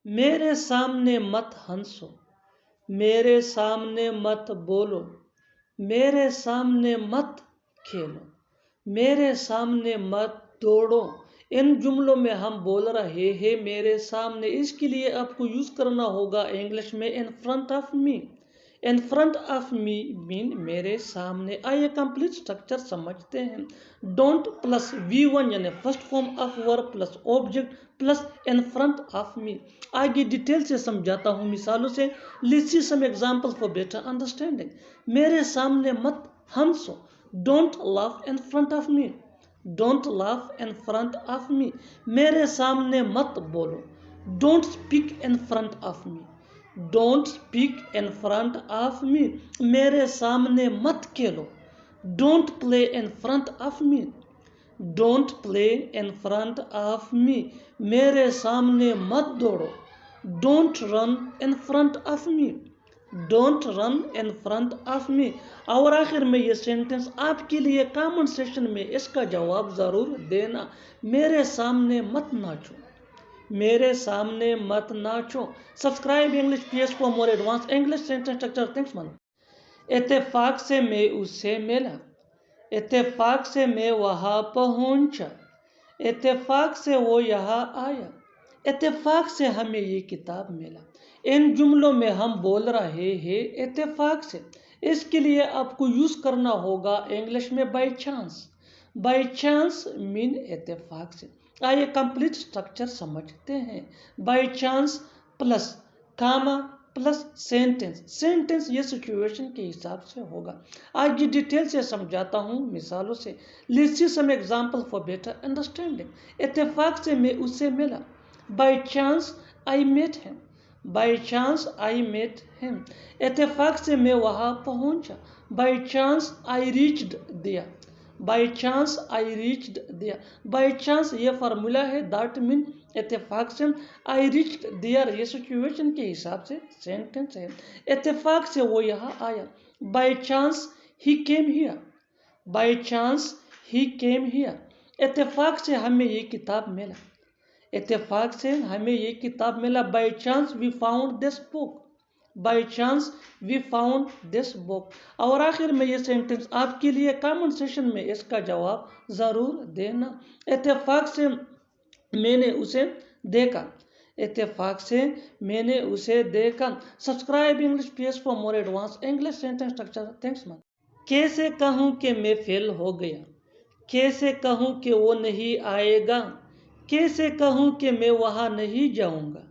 मेरे सामने मत हंसो, मेरे सामने मत बोलो, मेरे सामने मत खेलो, मेरे सामने मत दौड़ो। इन जुमलों में हम बोल रहे हैं मेरे सामने, इसके लिए आपको यूज करना होगा इंग्लिश में इन front of me. In front of me mean मेरे सामने। आइए कंप्लीट स्ट्रक्चर समझते हैं। डोंट प्लस V1 यानी first form of verb plus object plus in front of me. आगे डिटेल से समझाता हूँ मिसालों से। Let's see some example for better understanding. मेरे सामने मत हंसो, don't laugh in front of me, don't laugh in front of me. मेरे सामने मत बोलो, don't speak in front of me, don't speak in front of me. मेरे सामने मत खेलो, don't play in front of me, don't play in front of me. मेरे सामने मत दौड़ो, don't run in front of me, don't run in front of मी। और आखिर में ये सेंटेंस आपके लिए कमेंट सेक्शन में इसका जवाब ज़रूर देना। मेरे सामने मत नाचो, मेरे सामने मत नाचो। Subscribe English PS for more advance English sentence structure. Thanks man. इत्तेफाक से मैं उससे मिला, इत्तेफाक से मैं वहाँ पहुँचा, इत्तेफाक से वो यहाँ आया, इत्तेफाक से हमें ये किताब मिला। इन जुमलों में हम बोल रहे हैं इत्तेफाक से, इसके लिए आपको यूज करना होगा इंग्लिश में by chance. By chance mean इत्तेफाक से। आइए कंप्लीट स्ट्रक्चर समझते हैं। By chance plus comma plus sentence. Sentence ये सिचुएशन के हिसाब से होगा। आगे डिटेल से समझाता हूँ मिसालों से। Let's see some example for better understanding. इत्तेफाक से मैं उससे मिला, by chance I met him, by chance I met him. इत्तेफाक से मैं वहाँ पहुँचा, by chance I reached there, by chance I reached there. By chance ये फार्मूला है, दैट मीन इत्तेफाक से आई रीच्ड देयर ये सिचुएशन के हिसाब से सेंटेंस है। इत्तेफाक से वो यहाँ आया, by chance he came here, by chance he came here. इत्तेफाक से हमें ये किताब मिला, इत्तेफाक से हमें ये किताब मिला। By chance we found this book, by chance we found this book. और आखिर में ये सेंटेंस आपके लिए कमेंट सेक्शन में इसका जवाब ज़रूर देना। इत्तेफाक से मैंने उसे देखा, इत्तेफाक से मैंने उसे देखा। Subscribe English PS for more advance English sentence structure. Thanks ma'am. कैसे कहूँ कि मैं फेल हो गया, कैसे कहूँ कि वो नहीं आएगा, कैसे कहूँ कि मैं वहाँ नहीं जाऊँगा,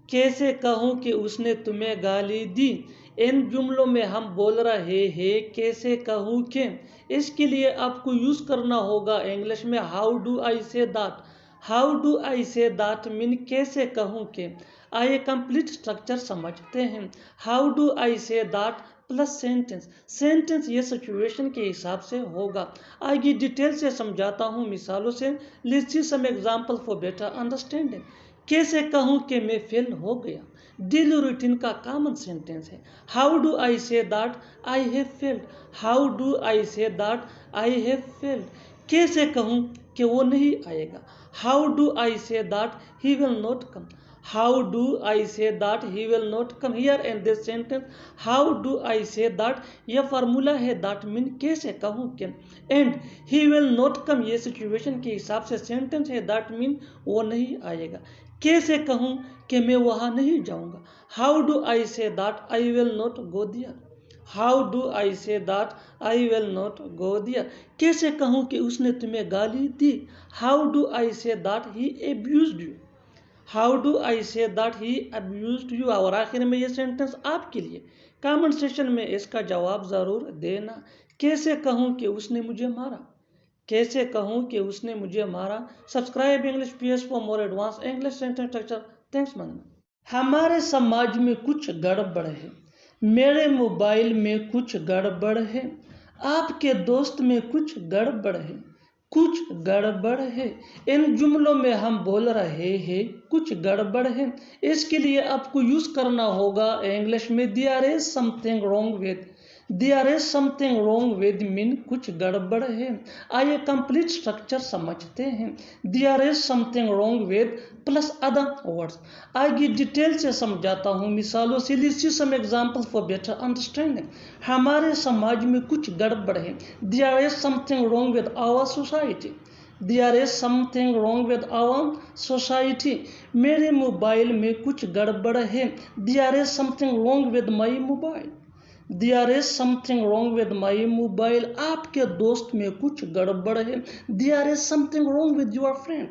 कैसे कहूँ कि उसने तुम्हें गाली दी। इन जुमलों में हम बोल रहे हैं कैसे कहूँ कि, इसके लिए आपको यूज़ करना होगा इंग्लिश में how do I say that. How do I say that mean कैसे कहूँ कि। आइए कंप्लीट स्ट्रक्चर समझते हैं। How do I say that plus sentence. Sentence ये सिचुएशन के हिसाब से होगा। आगे डिटेल से समझाता हूँ मिसालों से। Let's see some example for better understanding. कैसे कहूँ कि मैं फेल हो गया, डेली रूटीन का कॉमन सेंटेंस है। How do I say that I have failed, how do I say that I have failed. कैसे कहूँ कि वो नहीं आएगा, how do I say that he will not come, how do I say that he will not come. Here in this sentence how do I say that यह formula है, that mean कैसे कहूँ कि। And he will not come ये situation के हिसाब से sentence है, दैट मीन वो नहीं आएगा। कैसे कहूँ कि मैं वहाँ नहीं जाऊँगा, how do I say that I will not go there, how do I say that I will not go there. कैसे कहूँ कि उसने तुम्हें गाली दी, how do I say that he abused you, how do I say that he abused you. और आखिर में ये सेंटेंस आपके लिए कमेंट सेक्शन में इसका जवाब ज़रूर देना। कैसे कहूँ कि उसने मुझे मारा, कैसे कहूँ कि उसने मुझे मारा। Subscribe English PS for more advance English sentence structure. Thanks ma'am. हमारे समाज में कुछ गड़बड़ है, मेरे मोबाइल में कुछ गड़बड़ है, आपके दोस्त में कुछ गड़बड़ है, कुछ गड़बड़ है। इन जुमलों में हम बोल रहे हैं कुछ गड़बड़ है, इसके लिए आपको यूज करना होगा इंग्लिश में there is something wrong with, there is something wrong with mean कुछ गड़बड़ है। आइए कंप्लीट स्ट्रक्चर समझते हैं। There is something wrong with plus other words. आगे डिटेल से समझाता हूँ मिसालों से। Let's see some example for better understanding. हमारे समाज में कुछ गड़बड़ है। There is something wrong with our society. There is something wrong with our society. मेरे मोबाइल में कुछ गड़बड़ है। There is something wrong with my mobile. There is something wrong with my mobile. आपके दोस्त में कुछ गड़बड़ है। There is something wrong with your friend.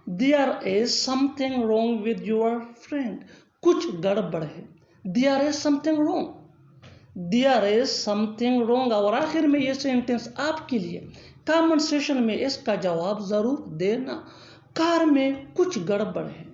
There is something wrong with your friend. कुछ गड़बड़ है। There is something wrong. There is something wrong. और आखिर में ये सेंटेंस आपके लिए। कमेंट सेशन में इसका जवाब जरूर देना। कार में कुछ गड़बड़ है।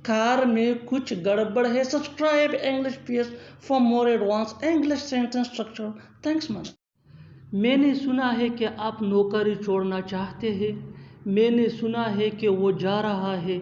कार में कुछ गड़बड़ है। Subscribe English PS for more advance English sentence structure. Thanks man. मैंने सुना है कि आप नौकरी छोड़ना चाहते हैं। मैंने सुना है कि वो जा रहा है।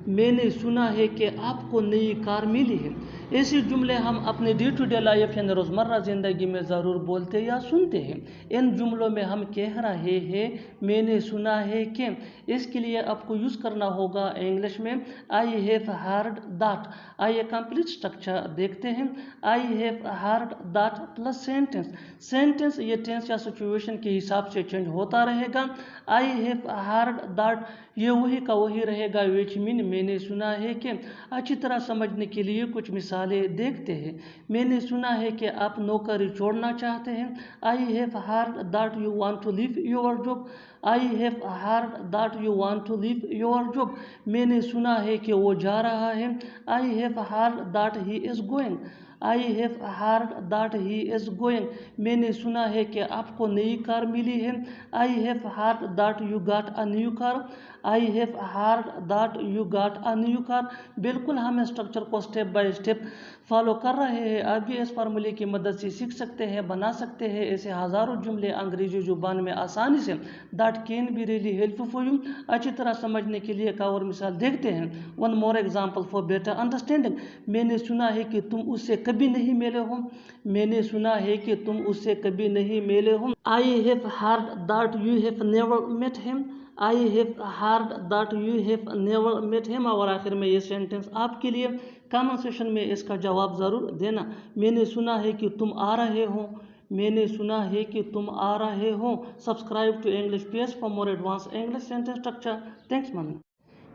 मैंने सुना है कि आपको नई कार मिली है। ऐसे जुमले हम अपने डे टू डे लाइफ यानी रोज़मर्रा ज़िंदगी में ज़रूर बोलते या सुनते हैं। इन जुमलों में हम कह रहे हैं मैंने सुना है कि। इसके लिए आपको यूज़ करना होगा इंग्लिश में आई हैव हर्ड दैट। आइए कंप्लीट स्ट्रक्चर देखते हैं। I have heard that plus sentence. Sentence ये टेंस या सिचुएशन के हिसाब से चेंज होता रहेगा। आई हैव हर्ड दैट ये वही का वही रहेगा विच मीन मैंने सुना है कि। अच्छी तरह समझने के लिए कुछ मिसालें देखते हैं। मैंने सुना है कि आप नौकरी छोड़ना चाहते हैं। I have heard that you want to leave your job. I have heard that you want to leave your job. मैंने सुना है कि वो जा रहा है। I have heard that he is going. I have heard that he is going. मैंने सुना है कि आपको नई कार मिली है। I have heard that you got a new car. I have heard that you got a new car. बिल्कुल हम स्ट्रक्चर को स्टेप बाय स्टेप फॉलो कर रहे हैं। आप भी इस फार्मूले की मदद से सीख सकते हैं, बना सकते हैं ऐसे हज़ारों जुमले अंग्रेजी जुबान में आसानी से। That can be really helpful for you. अच्छी तरह समझने के लिए एक और मिसाल देखते हैं। One more example for better understanding. मैंने सुना है कि तुम उससे कभी नहीं मिले हो। मैंने सुना है कि तुम उससे कभी नहीं मिले हो। I have heard that you have never met him. I have heard that you have never met him. और आखिर में ये सेंटेंस आपके लिए। कमेंट सेशन में इसका जवाब ज़रूर देना। मैंने सुना है कि तुम आ रहे हो। मैंने सुना है कि तुम आ रहे हो। Subscribe to English PS for more advance English sentence structure. Thanks ma'am.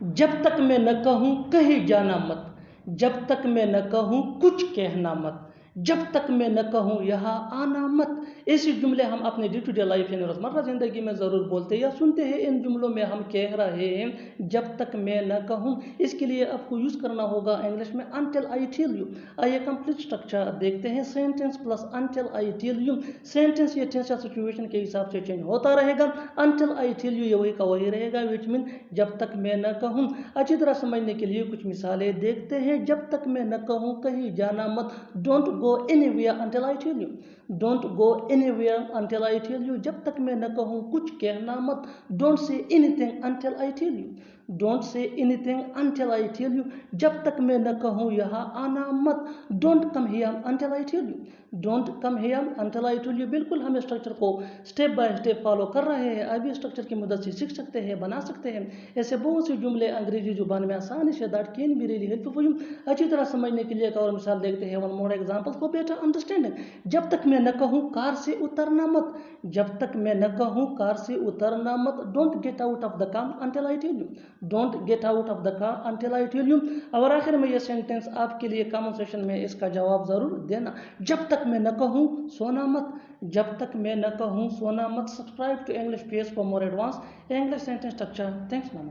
जब तक मैं न कहूँ कहीं जाना मत। जब तक मैं न कहूँ कुछ कहना मत। जब तक मैं न कहूँ यहाँ आना मत। ऐसे जुमले हम अपने डे टू डे लाइफ यानी रोज़मर्रा ज़िंदगी में ज़रूर बोलते या सुनते हैं। इन जुमलों में हम कह रहे हैं जब तक मैं न कहूँ। इसके लिए आपको यूज़ करना होगा इंग्लिश में अनटिल आई टेल यू। आइए कंप्लीट स्ट्रक्चर देखते हैं। Sentence plus until I tell you. Sentence ये टेंस या सिचुएशन के हिसाब से चेंज होता रहेगा। अनटिल आई टेल यू ये वही का वही रहेगा विच मीन जब तक मैं न कहूँ। अच्छी तरह समझने के लिए कुछ मिसालें देखते हैं। जब तक मैं न कहूँ कहीं जाना मत। Don't go anywhere until I tell you. Don't go anywhere until I tell you. जब तक मैं न कहूँ कुछ कहना मत। Don't say anything until I tell you. Don't say anything until I tell you. जब तक मैं न कहूँ यहाँ आना मत। Don't come here until I tell you. Don't come here until I tell you. बिल्कुल हम स्ट्रक्चर को स्टेप बाय स्टेप फॉलो कर रहे हैं। अभी स्ट्रक्चर की मदद से सीख सकते हैं, बना सकते हैं ऐसे बहुत से जुमले अंग्रेजी जुबान में आसानी से। That can be really helpful for you. अच्छी तरह समझने के लिए एक और मिसाल देखते हैं। One more example for better understanding. जब तक मैं न कहूँ कार से उतरना मत। जब तक मैं न कहूँ कार से उतरना मत। Don't get out of the car until I tell you. Don't get out of the car until I tell you. और आखिर में यह सेंटेंस आपके लिए कमेंट सेक्शन में इसका जवाब जरूर देना। जब तक मैं न कहूँ सोना मत। जब तक मैं न कहूँ सोना मत। Subscribe to English PS for more advance English sentence structure. Thanks ma'am.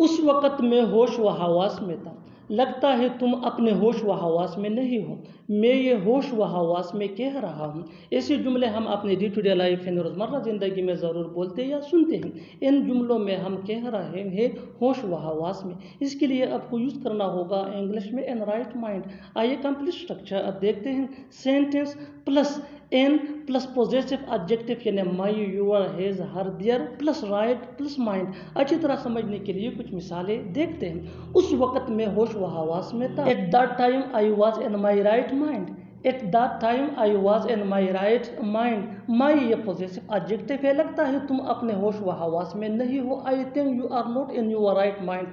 उस वक़्त मैं होश व हवास में था। लगता है तुम अपने होश व हवास में नहीं हो। मैं ये होश व हवास में कह रहा हूँ। ऐसे जुमले हम अपने डे टू डे लाइफ यानी रोज़मर्रा ज़िंदगी में ज़रूर बोलते या सुनते हैं। इन जुमलों में हम कह रहे हैं होश व हवास में। इसके लिए आपको यूज़ करना होगा इंग्लिश में इन राइट माइंड। आइए कंप्लीट स्ट्रक्चर अब देखते हैं। Sentence plus in plus positive adjective यानी my, your, his, her, their plus right plus mind. अच्छी तरह समझने के लिए कुछ मिसालें देखते हैं। उस वक़्त मैं होश व हवास में था। At that time I was in my right mind. At that time I was in my right mind. My ये पॉजिटिव एडजेक्टिव है, लगता है तुम अपने होश व हवास में नहीं हो। I think you are not in your right mind.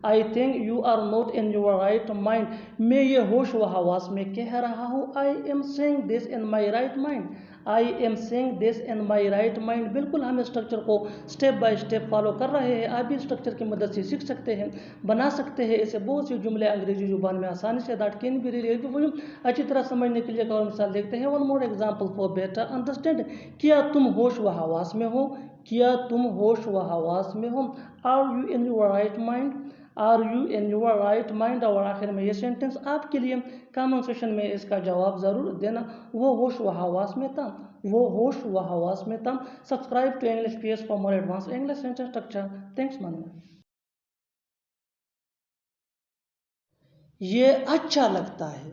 I think you are not in your right mind, मैं ये होश व हवास में कह रहा हूँ। I am saying this in my right mind. I am saying this in my right mind. बिल्कुल हम स्ट्रक्चर को स्टेप बाय स्टेप फॉलो कर रहे हैं। आप भी स्ट्रक्चर की मदद से सीख सकते हैं, बना सकते हैं ऐसे बहुत से जुमले अंग्रेजी जुबान में आसानी से। That can be really helpful. अच्छी तरह समझने के लिए एक और मिसाल देखते हैं। One more example for better understanding. क्या तुम होश व हवास में हो? क्या तुम होश व हवास में हो? Are you in your right mind? Are you in your right mind. और आखिर में ये सेंटेंस आपके लिए कमेंट सेक्शन में इसका जवाब ज़रूर देना। वो होश व हवास में था, वो होश व हवास में था। Subscribe to English PS for more advance English sentence structure. Thanks Manav. ये अच्छा लगता है,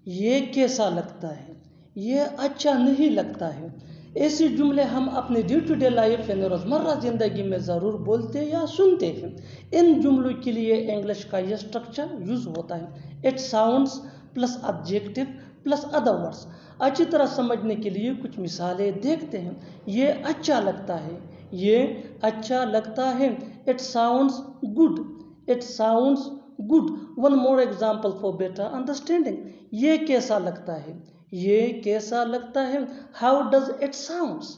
ये कैसा लगता है, ये अच्छा नहीं लगता है। ऐसे जुमले हम अपने डे टू डे लाइफ यानी रोज़मर्रा ज़िंदगी में ज़रूर बोलते या सुनते हैं। इन जुमलों के लिए इंग्लिश का यह स्ट्रक्चर यूज़ होता है। It sounds plus adjective plus other words. अच्छी तरह समझने के लिए कुछ मिसालें देखते हैं। ये अच्छा लगता है, ये अच्छा लगता है। It sounds good, it sounds good. One more example for better understanding. ये कैसा लगता है, ये कैसा लगता है। How does it sounds,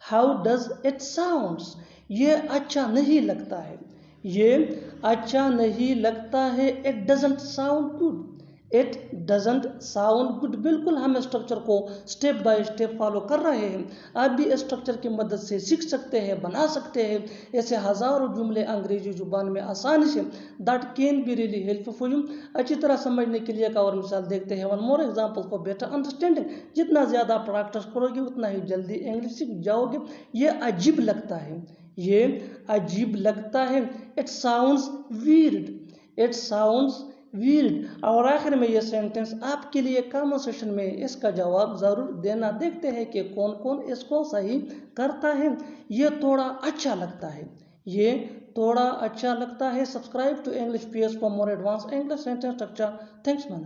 how does it sounds. ये अच्छा नहीं लगता है, ये अच्छा नहीं लगता है। It doesn't sound good, it doesn't sound good. बिल्कुल हम स्ट्रक्चर को स्टेप बाय स्टेप फॉलो कर रहे हैं। आप भी स्ट्रक्चर की मदद से सीख सकते हैं, बना सकते हैं ऐसे हज़ारों जुमले अंग्रेजी जुबान में आसानी से। That can be really helpful. अच्छी तरह समझने के लिए एक और मिसाल देखते हैं। One more example for better understanding. जितना ज़्यादा प्रैक्टिस करोगे उतना ही जल्दी इंग्लिश सीख जाओगे। ये अजीब लगता है, ये अजीब लगता है। It sounds weird, it sounds weird. और आखिर में ये सेंटेंस आपके लिए कमेंट सेक्शन में इसका जवाब ज़रूर देना। देखते हैं कि कौन कौन इसको सही करता है। ये थोड़ा अच्छा लगता है, ये थोड़ा अच्छा लगता है। Subscribe to English PS for more advance English sentence structure. Thanks man.